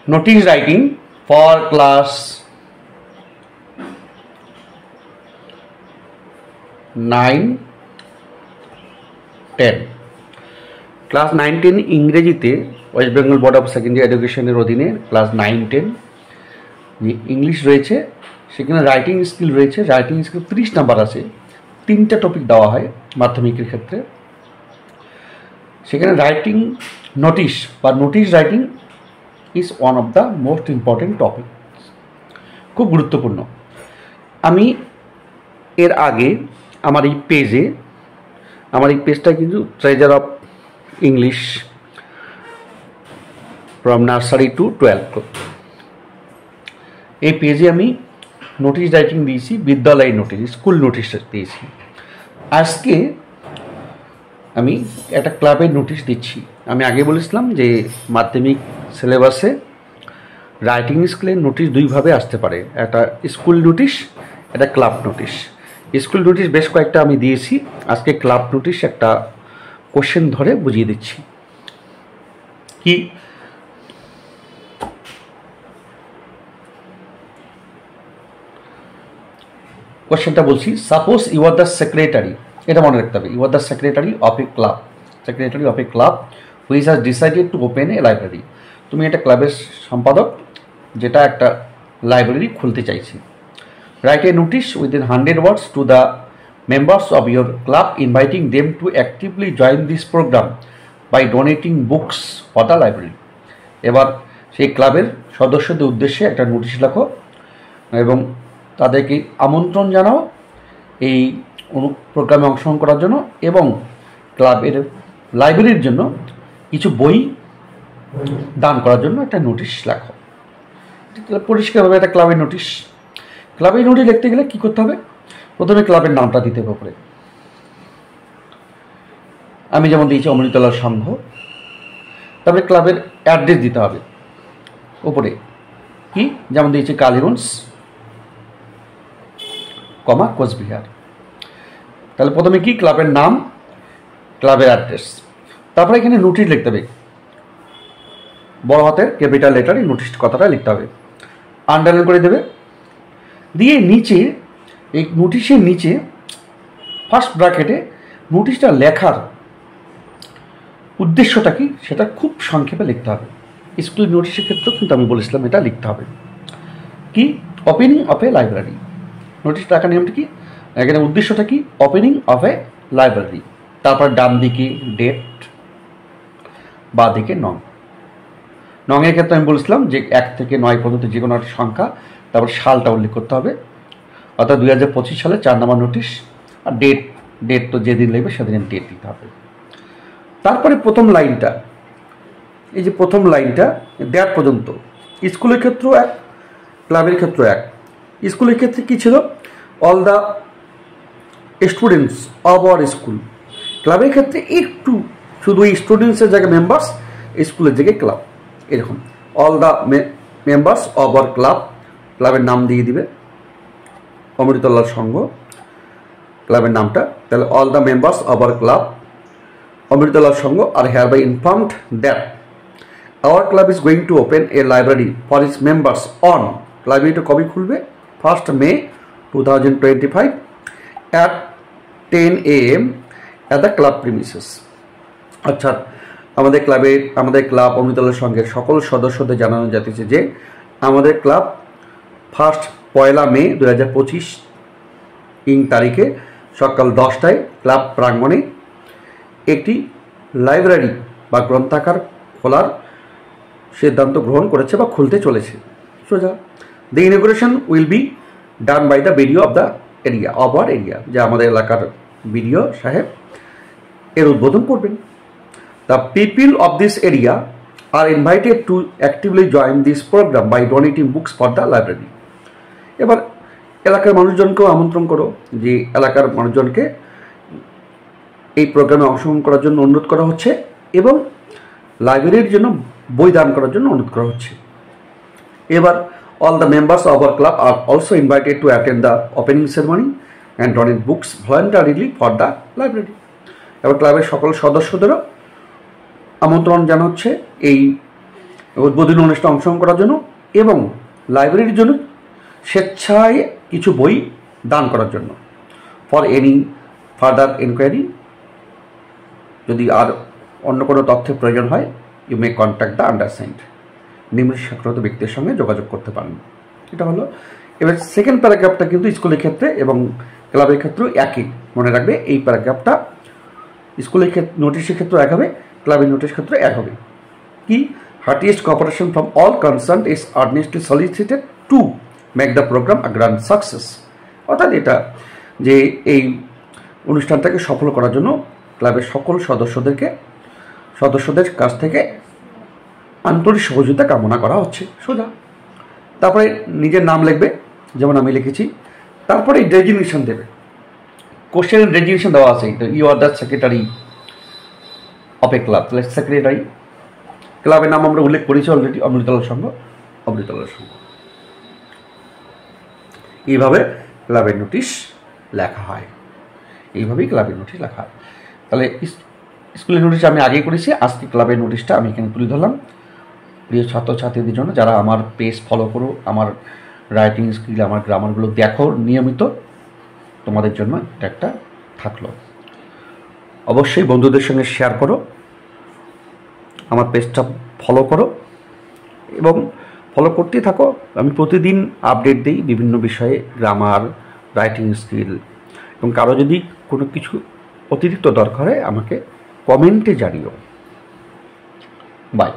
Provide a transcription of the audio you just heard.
notice writing for class 9, 10 class 9-10 ইংরেজিতে West Bengal board of secondary এডুকেশনের অধীনে ক্লাস 9-10 যে ইংলিশ রয়েছে সেখানে রাইটিং স্কিল রয়েছে। রাইটিং স্কিল 30 নাম্বার আছে, 3টা টপিক দেওয়া হয় মাধ্যমিকের ক্ষেত্রে। সেখানে রাইটিং নোটিশ বা notice writing is one of the most important topic, খুব গুরুত্বপূর্ণ। আমি এর আগে আমার এই পেজটা কিন্তু treasure of English from nursery two 12 এই পেজে আমি নোটিশ রাইটিং দিয়েছি, বিদ্যালয় নোটিশ, স্কুল নোটিশ দিয়েছি। আজকে আমি একটা ক্লাবের নোটিশ দিচ্ছি। আমি আগে বলেছিলাম যে মাধ্যমিক সিলেবাসে রাইটিং স্কিলের নোটিশ দুইভাবে আসতে পারে, একটা স্কুল নোটিশ, একটা ক্লাব নোটিশ। স্কুল নোটিশ বেশ কয়েকটা আমি দিয়েছি, আজকে ক্লাব নোটিশ একটা কোশ্চেন ধরে বুঝিয়ে দিচ্ছি। কি কোশ্চেনটা বলছি, suppose you are the secretary, এটা মনে রাখতে হবে, you are the secretary of a club which has decided to open a library. তুমি একটা ক্লাবের সম্পাদক যেটা একটা লাইব্রেরি খুলতে চাইছে। Write a notice within 100 words to the members of your club inviting them to actively join this programme by donating books for the library. এবার সেই ক্লাবের সদস্যদের উদ্দেশ্যে একটা নোটিশ লেখো এবং তাদেরকে আমন্ত্রণ জানাও এই প্রোগ্রামে অংশগ্রহণ করার জন্য, এবং ক্লাবের লাইব্রেরির জন্য কিছু বই দান করার জন্য একটা নোটিশ লেখো। পরিষ্কারভাবে একটা ক্লাবের নোটিশ লিখতে গেলে কী করতে হবে? প্রথমে ক্লাবের নামটা দিতে হবে উপরে। আমি যেমন দিয়েছি অমৃতলাল সংঘ। তারপরে ক্লাবের অ্যাড্রেস দিতে হবে উপরে, কি যেমন দিয়েছি কালীগঞ্জ, কোচবিহার। তাহলে প্রথমে কি ক্লাবের নাম, ক্লাবের অ্যাড্রেস, তারপরে এখানে নোটিশ লিখতে হবে, বড় হাতের ক্যাপিটাল লেটারে নোটিশ কথাটা লিখতে হবে, আন্ডারলাইন করে দেবে। দিয়ে নিচে এই নোটিশের নিচে ফার্স্ট ব্র্যাকেটে নোটিশটা লেখার উদ্দেশ্যটা কি সেটা খুব সংক্ষেপে লিখতে হবে। স্কুল নোটিশের ক্ষেত্রেও কিন্তু আমি বলেছিলাম এটা লিখতে হবে। কি opening of A library, notice লেখার নিয়মটা কি, এখানে উদ্দেশ্যটা কি, ওপেনিং অফ এ লাইব্রেরি। তারপর ডান দিকে ডেট, বা দিকে নংয়ের ক্ষেত্রে আমি বলেছিলাম যে 1 থেকে 9 পর্যন্ত যে কোনো একটা সংখ্যা, তারপর সালটা উল্লেখ করতে হবে, অর্থাৎ 2025 সালে 4 নম্বর নোটিশ। আর ডেট তো যেদিন লিখবে সেদিন ডেট দিতে হবে। তারপরে প্রথম লাইনটা, এই যে প্রথম লাইনটা দেড় পর্যন্ত, স্কুলের ক্ষেত্রেও এক, ক্লাবের ক্ষেত্রেও এক। স্কুলের ক্ষেত্রে কী ছিল, all the students of our school. ক্লাবের ক্ষেত্রে একটু শুধু স্টুডেন্টসের জায়গায় মেম্বার্স, স্কুলের জায়গায় ক্লাব, এরকম all the members of our club, ক্লাবের নাম দিয়ে দিবে অমৃতলাল সংঘ ক্লাবের নামটা। তাহলে all the members of our club Amritlal Sangha are hereby informed that our club is going to open a library for its members on, লাইব্রেরিটা কবে খুলবে, 1st May 2025 at 10 AM at the club premises। আচ্ছা, আমাদের club Amritlal সংঘের সকল সদস্যদের জানানো যাচ্ছে যে আমাদের ক্লাব 1 May 2025 তারিখে সকাল 10টায় ক্লাব প্রাঙ্গণে একটি লাইব্রেরি বা গ্রন্থাগার খোলার সিদ্ধান্ত গ্রহণ করেছে বা খুলতে চলেছে। সোজা, the inauguration will be done by the BDO of the area of our area, যে আমাদের এলাকার বিডিও সাহেব এর উদ্বোধন করবেন। The people of this area are invited to actively join this programme by donating books for the library. এবার এলাকার মানুষজনকেও আমন্ত্রণ করো, যে এলাকার মানুষজনকে এই প্রোগ্রামে অংশগ্রহণ করার জন্য অনুরোধ করা হচ্ছে এবং লাইব্রেরির জন্য বই দান করার জন্য অনুরোধ করা হচ্ছে। এবার all the members of our club are also invited to attend the opening ceremony and donate books voluntarily for the library. এবার ক্লাবের সকল সদস্যদেরও আমন্ত্রণ জানাচ্ছে এই উদ্বোধনী অনুষ্ঠানে অংশগ্রহণ করার জন্য এবং লাইব্রেরির জন্য স্বেচ্ছায় কিছু বই দান করার জন্য। ফর এনি ফার্দার এনকোয়ারি, যদি আর অন্য কোনো তথ্যের প্রয়োজন হয়, you may contact the undersigned, নিম্ন স্বাক্ষরিত ব্যক্তির সঙ্গে যোগাযোগ করতে পারেন। এটা হলো। এবার সেকেন্ড প্যারাগ্রাফটা কিন্তু স্কুলের ক্ষেত্রে এবং ক্লাবের ক্ষেত্রেও একই, মনে রাখবে এই প্যারাগ্রাফটা স্কুলের ক্ষেত্রে নোটিশের ক্ষেত্রে এক হবে, ক্লাবের নোটিশ ক্ষেত্রে এক হবে। কি? Heartiest cooperation from all concern is earnestly solicited to make the programme a grand success. অর্থাৎ এটা যে এই অনুষ্ঠানটাকে সফল করার জন্য ক্লাবের সকল সদস্যদের কাছ থেকে আন্তরিক সহযোগিতা কামনা করা হচ্ছে, সোজা। তারপরে নিজের নাম লিখবে, যেমন আমি লিখেছি। তারপরে ডেজিগনেশন দেবে, কোশ্চেনের ডেজিগনেশন দেওয়া আছে, you are the secretary of a club, তাহলে সেক্রেটারি। ক্লাবের নাম আমরা উল্লেখ করেছি অলরেডি, অমৃতলাল সংঘ। এইভাবে ক্লাবের নোটিশ লেখা হয়, এইভাবেই ক্লাবের নোটিশ লেখা হয়। তাহলে স্কুলের নোটিশ আমি আগেই করেছি, আজকে ক্লাবের নোটিশটা আমি এখানে তুলে ধরলাম প্রিয় ছাত্রছাত্রীদের জন্য, যারা আমার পেজ ফলো করো, আমার রাইটিং স্কিল, আমার গ্রামারগুলো দেখো নিয়মিত, তোমাদের জন্য এটা একটা থাকলো। অবশ্যই বন্ধুদের সঙ্গে শেয়ার করো, আমার পেজটা ফলো করো এবং ফলো করতেই থাকো। আমি প্রতিদিন আপডেট দিই বিভিন্ন বিষয়ে, গ্রামার, রাইটিং স্কিল, এবং কারো যদি কোনো কিছু অতিরিক্ত দরকার হয় আমাকে কমেন্টে জানিও। বাই।